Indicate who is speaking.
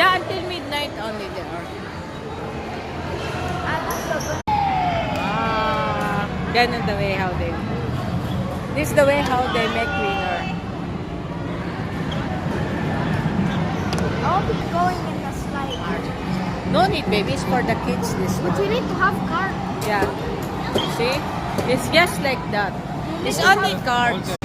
Speaker 1: Yeah, until midnight only there. Ganun the way how they. This is the way how they make winner.
Speaker 2: I'll be going in the slide.
Speaker 1: No need, baby. It's for the kids. This
Speaker 2: But
Speaker 1: one.
Speaker 2: you need to have card.
Speaker 1: Yeah. See? It's just like that. It's only cards.